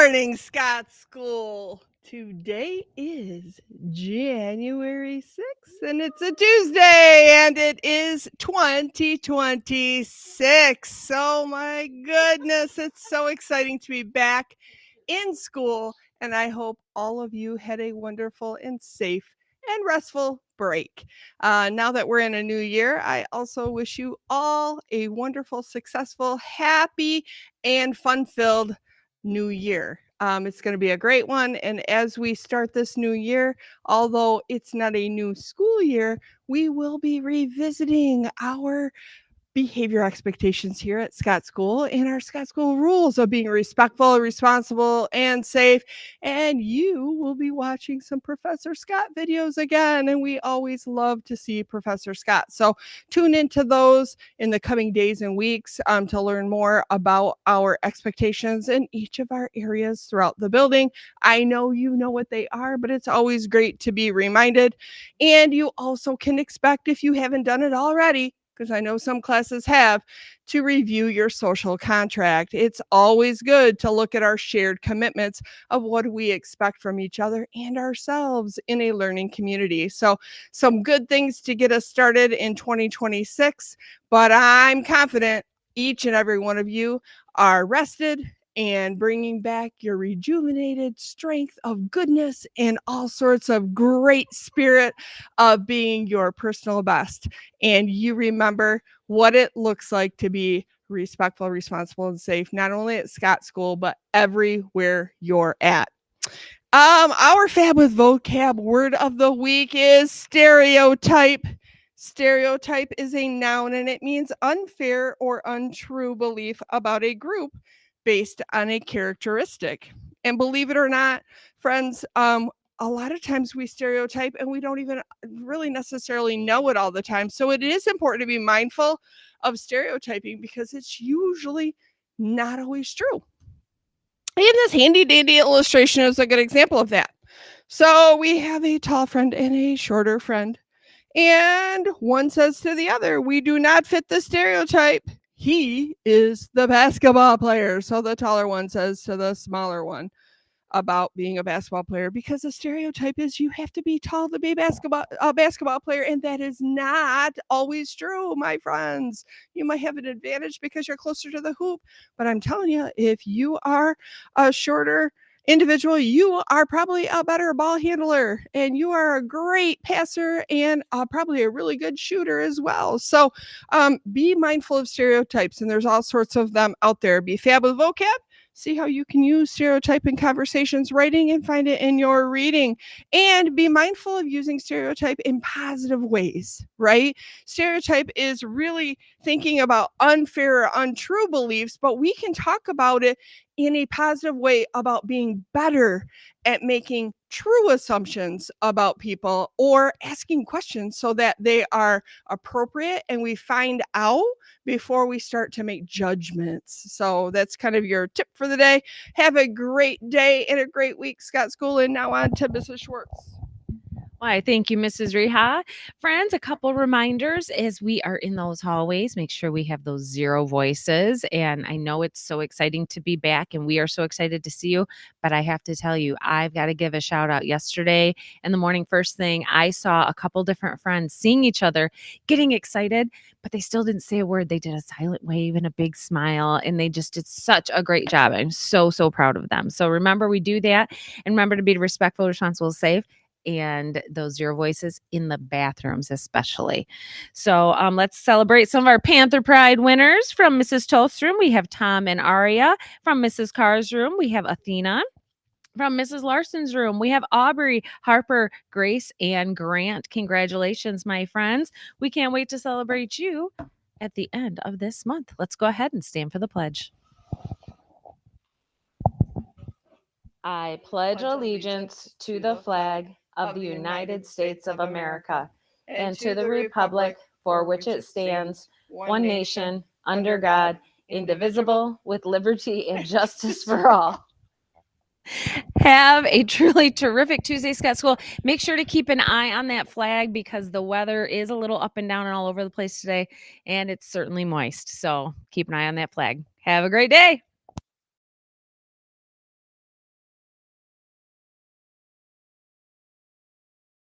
morning, Scott School. Today is January 6th, and it's a Tuesday, and it is 2026. Oh my goodness, it's so exciting to be back in school, and I hope all of you had a wonderful and safe and restful break. Now that we're in a new year, I also wish you all a wonderful, successful, happy, and fun filled new year. It's going to be a great one. And as we start this new year, although it's not a new school year, we will be revisiting our behavior expectations here at Scott School and our Scott School rules of being respectful, responsible, and safe. And you will be watching some Professor Scott videos again. And we always love to see Professor Scott. So tune into those in the coming days and weeks to learn more about our expectations in each of our areas throughout the building. I know you know what they are, but it's always great to be reminded. And you also can expect, if you haven't done it already, because I know some classes have, to review your social contract. It's always good to look at our shared commitments of what we expect from each other and ourselves in a learning community. So, some good things to get us started in 2026, but I'm confident each and every one of you are rested and bringing back your rejuvenated strength of goodness and all sorts of great spirit of being your personal best. And you remember what it looks like to be respectful, responsible, and safe, not only at Scott School, but everywhere you're at. Our Fab with Vocab word of the week is stereotype. Stereotype is a noun and it means unfair or untrue belief about a group based on a characteristic. And believe it or not, friends, a lot of times we stereotype and we don't even really necessarily know it all the time. So it is important to be mindful of stereotyping because it's usually not always true. And this handy dandy illustration is a good example of that. So we have a tall friend and a shorter friend. And one says to the other, "We do not fit the stereotype. He is the basketball player." So the taller one says to the smaller one about being a basketball player, because the stereotype is you have to be tall to be a basketball player, and that is not always true, my friends. You might have an advantage because you're closer to the hoop, but I'm telling you, if you are a shorter individual, you are probably a better ball handler and you are a great passer and probably a really good shooter as well. So be mindful of stereotypes, and there's all sorts of them out there. Be fab with vocab. See how you can use stereotype in conversations writing and find it in your reading. And be mindful of using stereotype in positive ways, right? Stereotype is really thinking about unfair or untrue beliefs, but we can talk about it in a positive way about being better at making true assumptions about people or asking questions so that they are appropriate and we find out before we start to make judgments. So that's kind of your tip for the day. Have a great day and a great week, Scott School. And now on to Mrs. Schwartz. Why, thank you, Mrs. Reha. Friends, a couple reminders as we are in those hallways. Make sure we have those zero voices. And I know it's so exciting to be back, and we are so excited to see you. But I have to tell you, I've got to give a shout out. Yesterday in the morning, first thing, I saw a couple different friends seeing each other, getting excited, but they still didn't say a word. They did a silent wave and a big smile, and they just did such a great job. I'm so, so proud of them. So remember, we do that. And remember to be respectful, responsible, safe, and those zero voices in the bathrooms especially. So let's celebrate some of our Panther Pride winners. From Mrs. Toth's room, we have Tom and Aria. From Mrs. Carr's room, we have Athena. From Mrs. Larson's room, we have Aubrey, Harper, Grace, and Grant. Congratulations, my friends. We can't wait to celebrate you at the end of this month. Let's go ahead and stand for the pledge. I pledge allegiance to the flag of the United States of America and to the republic for which it stands, one nation, under God, indivisible, with liberty and justice for all. Have a truly terrific Tuesday, Scott School. Make sure to keep an eye on that flag because the weather is a little up and down and all over the place today, and it's certainly moist. So keep an eye on that flag. Have a great day.